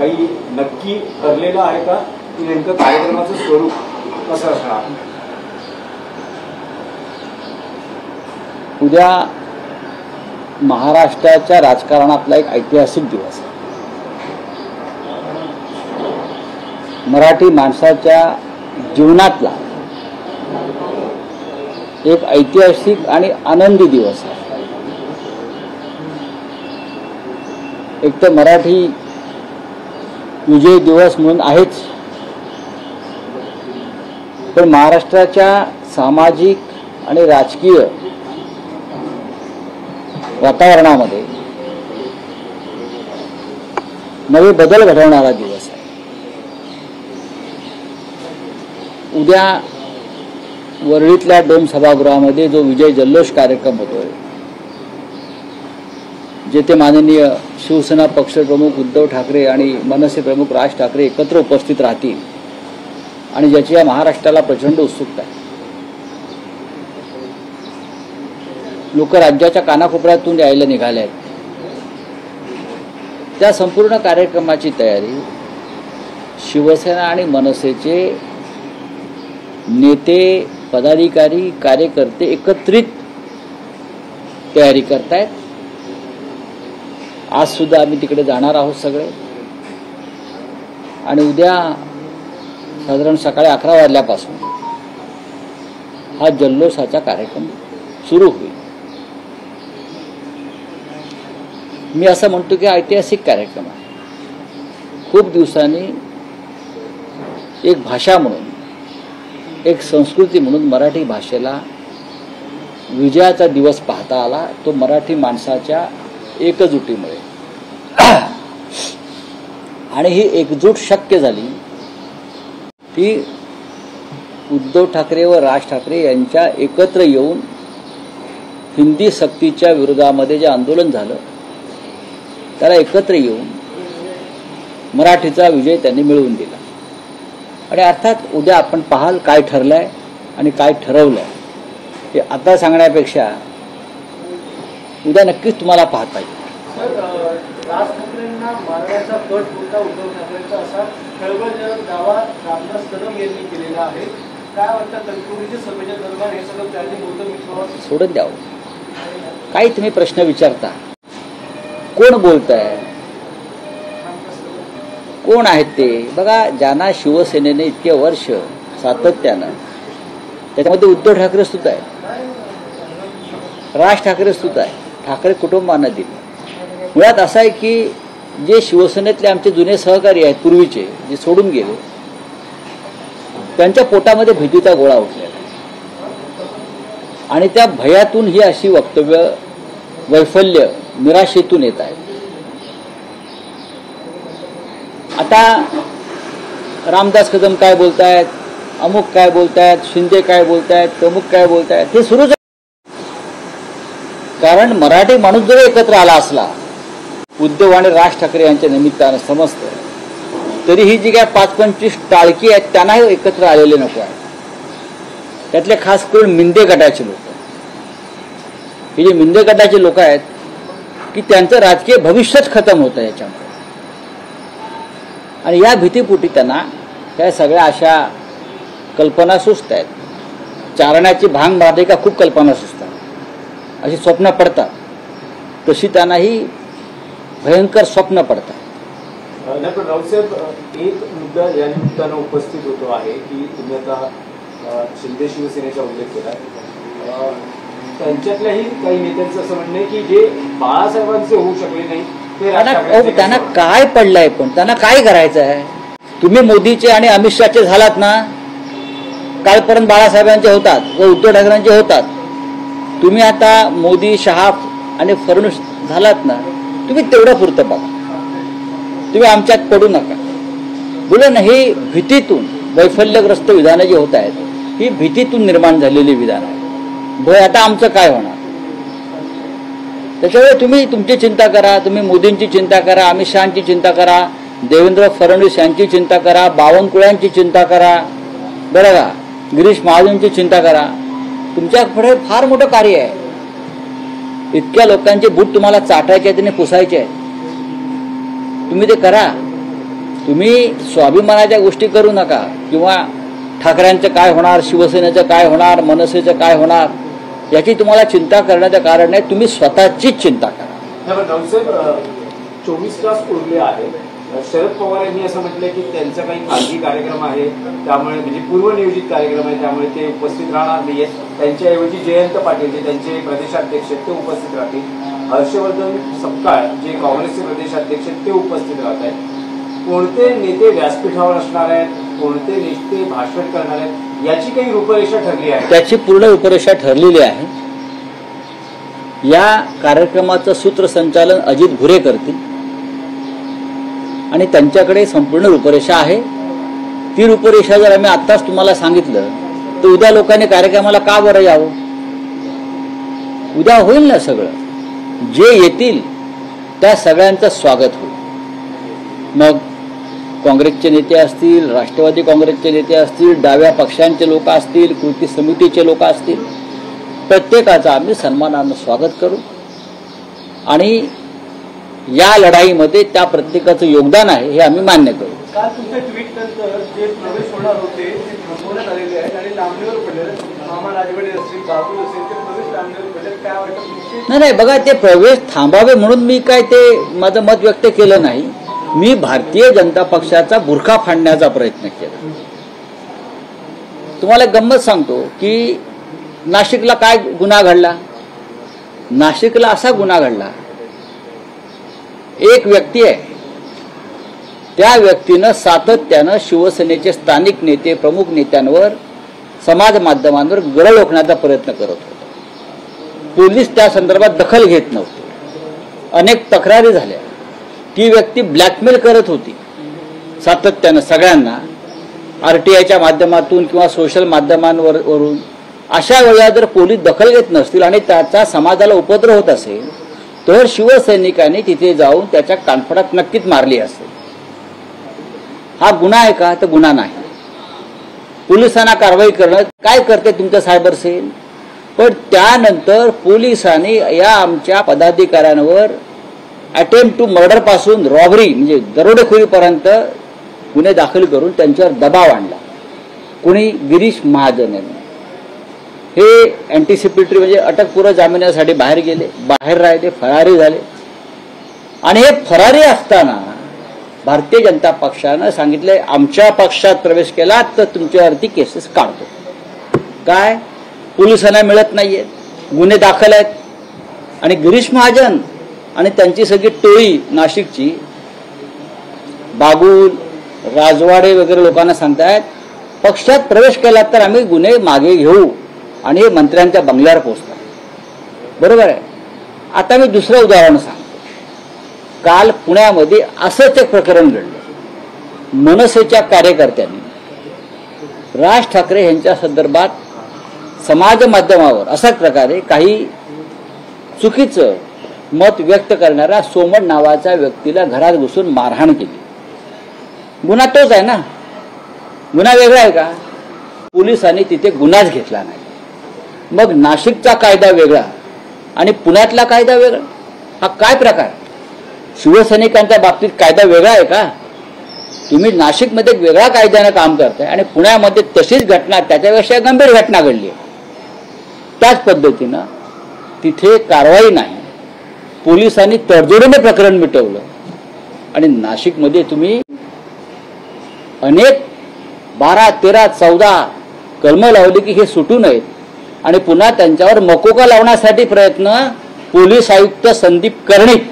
काही नक्की ठरलेलं आहे का की नेमकं कार्यक्रमाचं स्वरूप कसं असणार? उद्या महाराष्ट्राच्या राजकारणातला एक ऐतिहासिक दिवस आहे. मराठी माणसाच्या जीवनातला एक ऐतिहासिक आणि आनंदी दिवस आहे. एक तर मराठी विजय दिवस म्हणून आहेच, पण महाराष्ट्राच्या सामाजिक आणि राजकीय वातावरणामध्ये नवे बदल घडवणारा दिवस आहे. उद्या वरळीतल्या डोम सभागृहामध्ये जो विजय जल्लोष कार्यक्रम होतोय, जेथे माननीय शिवसेना पक्षप्रमुख उद्धव ठाकरे आणि मनसे प्रमुख राज ठाकरे एकत्र उपस्थित राहतील आणि ज्याची या महाराष्ट्राला प्रचंड उत्सुकता आहे. लोक राज्याच्या कानाकोपऱ्यातून यायला निघाले आहेत. त्या संपूर्ण कार्यक्रमाची तयारी शिवसेना आणि मनसेचे नेते, पदाधिकारी, कार्यकर्ते एकत्रित तयारी करतायत. आज सुद्धा आम्ही तिकडे जाणार आहोत सगळे, आणि उद्या साधारण सकाळी 11 वाजल्यापासून हा जल्लोषाचा कार्यक्रम सुरू होईल. मी असं म्हणतो की ऐतिहासिक कार्यक्रम आहे. खूप दिवसांनी एक भाषा म्हणून, एक संस्कृती म्हणून मराठी भाषेला विजयाचा दिवस पाहता आला. तो मराठी माणसाच्या एकजुटीमुळे. आणि ही एकजूट शक्य झाली ती उद्धव ठाकरे व राज ठाकरे यांच्या एकत्र येऊन हिंदी सक्तीच्या विरोधामध्ये जे आंदोलन झालं त्याला एकत्र येऊन मराठीचा विजय त्यांनी मिळवून दिला. आणि अर्थात उद्या आपण पाहाल काय ठरलंय आणि काय ठरवलंय हे आता सांगण्यापेक्षा उद्या नक्कीच तुम्हाला पाहता येईल. राज ठाकरेंना मारण्याचा कट होता उद्धव ठाकरेंचा असा खळबळजनक दावा रामदास कदम यांनी केलेला आहे. काय वाटतं तत्पूर्वीच्या सभेच्या दरम्यान हे सगळं त्यांनी मोठं विश्वास सोडून द्यावं. काही तुम्ही प्रश्न विचारता, कोण बोलताय, कोण आहेत ते बघा. ज्यांना शिवसेनेने इतके वर्ष सातत्यानं, त्याच्यामध्ये उद्धव ठाकरे सुद्धा आहे, राज ठाकरे सुद्धा आहे, ठाकरे कुटुंबांना दिले. मुळात असं आहे की जे शिवसेनेतले आमचे जुने सहकारी आहेत पूर्वीचे, जे सोडून गेले, त्यांच्या पोटामध्ये भीतीचा गोळा उठलेला आणि त्या भयातून ही अशी वक्तव्य, वैफल्य, निराशेतून येत आहेत. आता रामदास कदम काय बोलतायत, अमुक काय बोलतायत, शिंदे काय बोलतायत, प्रमुख काय बोलतायत, हे सुरूच आहे. कारण मराठी माणूस जरी एकत्र आला असला उद्धव आणि राज ठाकरे यांच्या निमित्तानं समजतं, तरी ही जी काय 5-25 टाळकी आहेत त्यांना एकत्र आलेले नको आहे. त्यातले खास करून मिंदे गटाचे लोक, हे जे मिंदे गटाचे लोक आहेत की त्यांचं राजकीय भविष्यच खतम होतं याच्यामुळे. आणि या भीतीपोटी त्यांना त्या सगळ्या अशा कल्पना सुचत आहेत. चारण्याची भांग मारली का खूप कल्पना सुचतात, अशी स्वप्न पडतात. तशी त्यांनाही भयंकर स्वप्न पडतात. डॉक्टर रावसाहेब, एक मुद्दा या निमित्तानं उपस्थित होतो आहे की तुम्ही आता शिंदे शिवसेनेचा उल्लेख केला. त्यांच्यातल्याही काही नेत्यांचं असं म्हणणं आहे की जे बाळासाहेबांचे होऊ शकले नाही ते त्यांना काय पडलंय, पण त्यांना काय करायचं आहे. तुम्ही मोदीचे आणि अमित शहाचे झालात ना, कालपर्यंत बाळासाहेबांचे होतात व उद्धव ठाकरेंचे होतात. तुम्ही आता मोदी, शहा आणि फडणवीस झालात ना, तुम्ही तेवढं पुरतं बघा. तुम्ही आमच्यात पडू नका. बोला ना, ही भीतीतून वैफल्यग्रस्त विधानं जी होत आहेत, ही भीतीतून निर्माण झालेली विधान आहे. भय आता आमचं काय होणार. त्याच्यामुळे तुम्ही तुमची चिंता करा, तुम्ही मोदींची चिंता करा, अमित शहाची चिंता करा, देवेंद्र फडणवीस यांची चिंता करा, बावनकुळ्यांची चिंता करा, बरं का, गिरीश महाजनची चिंता करा. तुमच्याकडे फार मोठं कार्य आहे. इतक्या लोकांचे बूट तुम्हाला चाटायचे आहेत आणि पुसायचे आहेत. तुम्ही ते करा. तुम्ही स्वाभिमानाच्या गोष्टी करू नका, किंवा ठाकरेंचं काय होणार, शिवसेनेचं काय होणार, मनसेचं काय होणार याची तुम्हाला चिंता करण्याचं कारण नाही. तुम्ही स्वतःचीच चिंता करा. राऊतसाहेब, 24 तास उरले आहेत. शरद पवार यांनी असं म्हटलं की त्यांचा काही खाजगी कार्यक्रम आहे, त्यामुळे म्हणजे पूर्वनियोजित कार्यक्रम आहे, त्यामुळे ते उपस्थित राहणार नाहीये. त्यांच्याऐवजी जयंत पाटील जे त्यांचे प्रदेशाध्यक्ष आहेत ते उपस्थित राहतील. हर्षवर्धन सपकाळ जे काँग्रेसचे प्रदेशाध्यक्ष आहेत ते उपस्थित राहत आहेत. कोणते नेते व्यासपीठावर असणार आहेत, कोणते नेते भाषण करणार आहेत याची काही रूपरेषा ठरली आहे? त्याची पूर्ण रूपरेषा ठरलेली आहे. या कार्यक्रमाचं सूत्रसंचालन अजित भुरे करतील आणि त्यांच्याकडे संपूर्ण रूपरेषा आहे. ती रूपरेषा जर आम्ही आत्ताच तुम्हाला सांगितलं तर उद्या लोकांनी कार्यक्रमाला का बरं यावं? उद्या होईल ना सगळं. जे येतील त्या सगळ्यांचं स्वागत होईल. मग काँग्रेसचे नेते असतील, राष्ट्रवादी काँग्रेसचे नेते असतील, डाव्या पक्षांचे लोक असतील, कृती समितीचे लोक असतील, प्रत्येकाचं आम्ही सन्मानानं स्वागत करू आणि या लढाईमध्ये त्या प्रत्येकाचं योगदान आहे हे आम्ही मान्य करू. काल तुमच्या ट्विट नंतर जे प्रवेश होणार होते ते थांबवण्यात आलेले आहेत आणि लांबणीवर पडले. मामा राजवाडे असतील, बाबू असेल, ते प्रवेश लांबणीवर पडले. काय वाटतं? नाही बघा, ते प्रवेश थांबावे म्हणून मी काय ते माझं मत व्यक्त केलं नाही. मी भारतीय जनता पक्षाचा बुरखा फाडण्याचा प्रयत्न केला. तुम्हाला गंमत सांगतो की नाशिकला काय गुन्हा घडला. नाशिकला असा गुन्हा घडला, एक व्यक्ती आहे, त्या व्यक्तीनं सातत्यानं शिवसेनेचे स्थानिक नेते, प्रमुख नेत्यांवर समाज माध्यमांवर गळ ओकण्याचा प्रयत्न करत होता. पोलीस त्या संदर्भात दखल घेत नव्हते. अनेक तक्रारी झाल्या. ती व्यक्ती ब्लॅकमेल करत होती सातत्यानं सगळ्यांना, RTIच्या माध्यमातून किंवा सोशल माध्यमांवरून. अशा वेळा जर पोलीस दखल घेत नसतील आणि त्याचा समाजाला उपद्रव होत असेल तर शिवसैनिकांनी तिथे जाऊन त्याच्या कानफडात नक्कीच मारली असेल. हा गुन्हा आहे का? तर गुन्हा नाही. पोलिसांना कारवाई करणं काय करते तुमचं सायबर सेल. पण त्यानंतर पोलिसांनी या आमच्या पदाधिकाऱ्यांवर अटेम्प्ट टू मर्डर पासून रॉबरी म्हणजे दरोडेखोरीपर्यंत गुन्हे दाखल करून त्यांच्यावर दबाव आणला. कोणी? गिरीश महाजन यांनी. हे अँटिसिपेटरी म्हणजे अटकपूर्व जामिनासाठी बाहेर गेले, बाहेर राहिले, फरारी झाले. आणि हे फरारी असताना भारतीय जनता पक्षानं सांगितलंय आमच्या पक्षात प्रवेश केला तर तुमच्यावरती केसेस काढतो. काय? पोलिसांना मिळत नाहीये, गुन्हे दाखल आहेत. आणि गिरीश महाजन आणि त्यांची सगळी टोळी नाशिकची, बागुल, राजवाडे वगैरे लोकांना सांगतायत पक्षात प्रवेश केला तर आम्ही गुन्हे मागे घेऊ आणि हे मंत्र्यांच्या बंगल्यावर पोहोचतात. बरोबर आहे. आता मी दुसरं उदाहरण सांगतो. काल पुण्यामध्ये असंच एक प्रकरण घडलं. मनसेच्या कार्यकर्त्यांनी राज ठाकरे यांच्या संदर्भात समाज माध्यमावर अशाच प्रकारे काही चुकीचं मत व्यक्त करणाऱ्या सोमण नावाच्या व्यक्तीला घरात घुसून मारहाण केली. गुन्हा तोच आहे ना. गुन्हा वेगळा आहे का? पोलिसांनी तिथे गुन्हाच घेतला नाही. मग नाशिकचा कायदा वेगळा आणि पुण्यातला कायदा वेगळा. हा काय प्रकार? शिवसैनिकांच्या बाबतीत कायदा वेगळा आहे का? तुम्ही नाशिकमध्ये एक वेगळ्या कायद्यानं काम करताय आणि पुण्यामध्ये तशीच घटना, त्याच्यापेक्षा गंभीर घटना घडली. त्याच पद्धतीनं तिथे कारवाई नाही. पोलिसांनी तडजोडीने प्रकरण मिटवलं आणि नाशिकमध्ये तुम्ही अनेक 12, 13, 14 कलमं लावली की हे सुटू नयेत आणि पुन्हा त्यांच्यावर मकोका लावण्यासाठी प्रयत्न पोलीस आयुक्त संदीप कर्णिक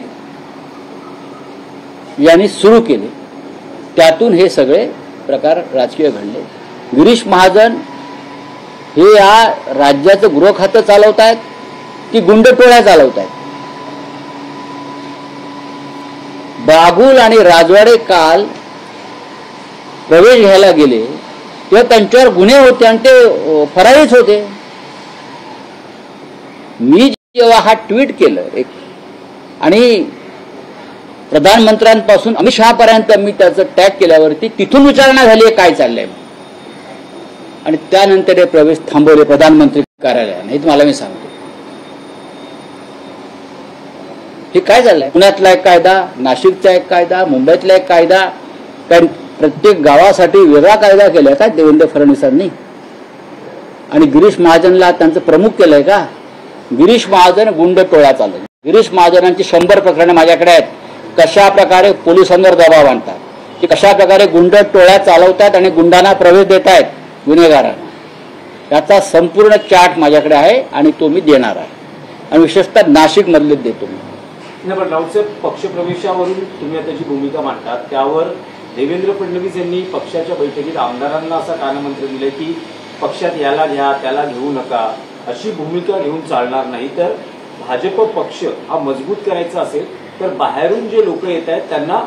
यांनी सुरू केले. त्यातून हे सगळे प्रकार राजकीय घडले. गिरीश महाजन हे या राज्याचं गृह खातं चालवत आहेत की गुंडटोळ्या चालवत आहेत? बागुल आणि राजवाडे काल प्रवेश घ्यायला गेले तेव्हा त्यांच्यावर गुन्हे होते आणि ते फरारीच होते. मी जेव्हा हा ट्विट केलं एक आणि प्रधानमंत्र्यांपासून अमित शहापर्यंत मी त्याचं टॅग केल्यावरती तिथून विचारणा झाली काय चाललंय आणि त्यानंतर हे प्रवेश थांबवले प्रधानमंत्री कार्यालयाने. हे तुम्हाला मी सांगतो. हे काय झालंय? पुण्यातला एक कायदा, नाशिकचा एक कायदा, मुंबईतला एक कायदा कारण प्रत्येक गावासाठी वेगळा कायदा केलाय का देवेंद्र फडणवीसांनी? आणि गिरीश महाजनला त्यांचं प्रमुख केलंय का? गिरीश महाजन गुंड टोळा चालवतो. गिरीश महाजनांची 100 प्रकरणे माझ्याकडे आहेत. कशा प्रकारे पोलिसांवर दबाव आणतात, की कशा प्रकारे गुंड टोळ्या चालवतात आणि गुंडांना प्रवेश देत आहेत गुन्हेगारांना, याचा संपूर्ण चार्ट माझ्याकडे आहे आणि तो मी देणार आहे. आणि विशेषतः नाशिक मधले देतो मी. नाही, पण राऊतसाहेब, पक्षप्रवेशावरून तुम्ही आता जी भूमिका मांडतात त्यावर देवेंद्र फडणवीस यांनी पक्षाच्या बैठकीत आमदारांना असा कानमंत्र दिले की पक्षात याला घ्या त्याला घेऊ नका, अशी भूमिका घेऊन चालणार नाही. तर भाजप पक्ष हा मजबूत करायचा असेल तर बाहेरून जे लोक येत आहेत त्यांना,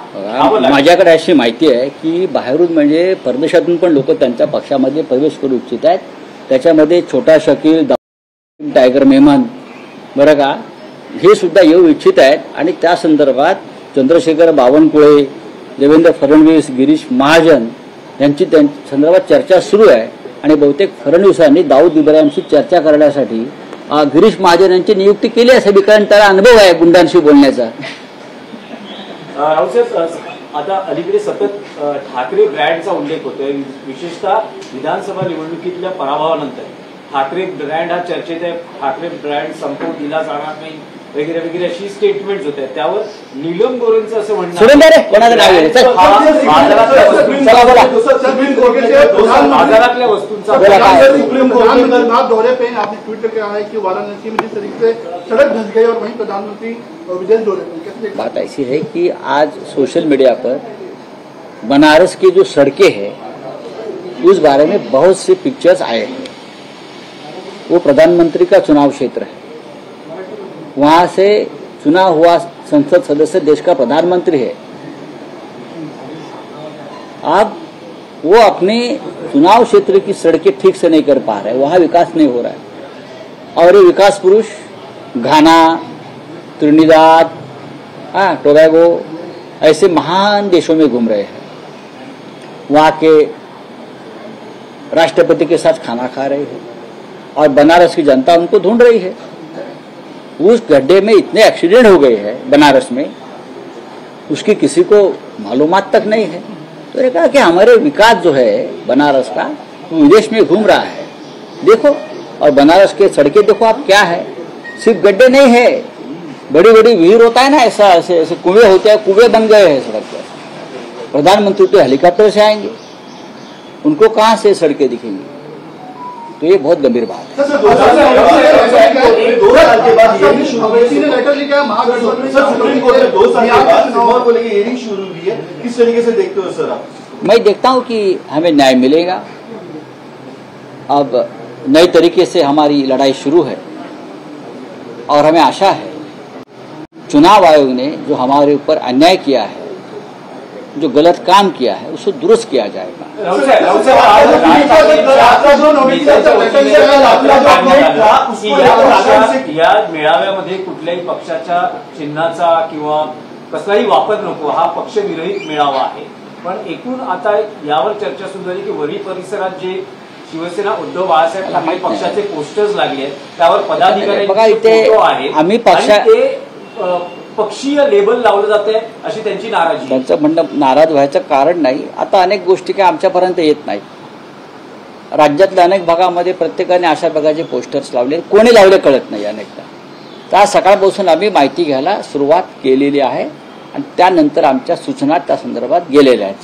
माझ्याकडे अशी माहिती आहे की बाहेरून म्हणजे परदेशातून पण लोक त्यांच्या पक्षामध्ये प्रवेश करू इच्छित आहेत. त्याच्यामध्ये छोटा शकील, टायगर मेमन, बरं का, हे सुद्धा येऊ इच्छित आहेत. आणि त्या संदर्भात चंद्रशेखर बावनकुळे, देवेंद्र फडणवीस, गिरीश महाजन यांची त्यांच्या संदर्भात चर्चा सुरू आहे. आणि बहुतेक फडणवीसांनी दाऊद इब्राहिमशी चर्चा करण्यासाठी गिरीश महाजन यांची नियुक्ती केली असावी, कारण त्याला अनुभव आहे गुंडांशी बोलण्याचा. राऊतसाहेब, आता अलीकडे सतत ठाकरे ब्रँडचा उल्लेख होतोय, विशेषतः विधानसभा निवडणुकीतल्या पराभवानंतर ठाकरे ब्रँड हा चर्चेत आहे. ठाकरे ब्रँड संपवून दिला जाणार नाही वगैरे वगैरे अशी स्टेटमेंट होत आहेत. त्यावर नीलम गोरेंचं असं म्हणणं बाजारातल्या वस्तूंचा दौरे पे आपने ट्वीट करके आया कि वाराणसी में जिस तरीके से सड़क धंस गई और वहीं प्रधानमंत्री विदेश दौरे पे, बात ऐसी है कि आज सोशल मीडिया पर बनारस की जो सड़कें हैं उस बारे में बहुत से पिक्चर्स आए हैं. वो प्रधानमंत्री का चुनाव क्षेत्र है, वहां से चुना हुआ संसद सदस्य देश का प्रधानमंत्री है. अब वो अपने चुनाव क्षेत्र की सड़कें ठीक से नहीं कर पा रहे, वहां विकास नहीं हो रहा है. और ये विकास पुरुष घाना, त्रिनिदाद, टोबैगो ऐसे महान देशों में घूम रहे हैं. वहां के राष्ट्रपति के साथ खाना खा रहे हैं और बनारस की जनता उनको ढूंढ रही है. उस गड्ढे में इतने एक्सीडेंट हो गए हैं बनारस में, उसकी किसी को मालूमात तक नहीं है. तो ये कहा कि हमारे विकास जो है बनारस का वो विदेश में घूम रहा है. देखो, और बनारस के सड़कें देखो आप, क्या है, सिर्फ गड्ढे नहीं है, बड़ी बड़ी विहीर होता है ना, ऐसा ऐसे ऐसे कुएं होते हैं, कुएं बन गए हैं सड़क पर. प्रधानमंत्री तो हेलीकॉप्टर से आएंगे, उनको कहां से सड़कें दिखेंगी? तो ये बहुत गंभीर बात है. 2 साल के बाद हियरिंग शुरू हुई है, किस तरीके से देखते हो सर आप? मैं देखता हूं कि हमें न्याय मिलेगा. अब नए तरीके से हमारी लड़ाई शुरू है और हमें आशा है चुनाव आयोग ने जो हमारे ऊपर अन्याय किया है, जो गलत काम किया है, उसको दुरुस्त किया जाएगा. या मेळाव्यामध्ये कुठल्याही पक्षाच्या चिन्हाचा किंवा कसलाही वापर नको, हा पक्ष विरहित मेळावा आहे. पण एकूण आता यावर चर्चा सुरू झाली की वरी परिसरात जे शिवसेना उद्धव बाळासाहेब ठाकरे पक्षाचे पोस्टर्स लागले आहेत त्यावर पदाधिकारी आहेत, आम्ही पक्षीय लेबल लावलं जाते अशी त्यांची नाराजी. त्यांचं म्हणणं नाराज व्हायचं कारण नाही. आता अनेक गोष्टी काय आमच्यापर्यंत येत नाहीत. राज्यातल्या अनेक भागामध्ये प्रत्येकाने अशा प्रकारचे पोस्टर्स लावले, कोणी लावले कळत नाही अनेकदा. तर आज सकाळपासून आम्ही माहिती घ्यायला सुरुवात केलेली आहे आणि त्यानंतर आमच्या सूचना त्या संदर्भात गेलेल्या आहेत.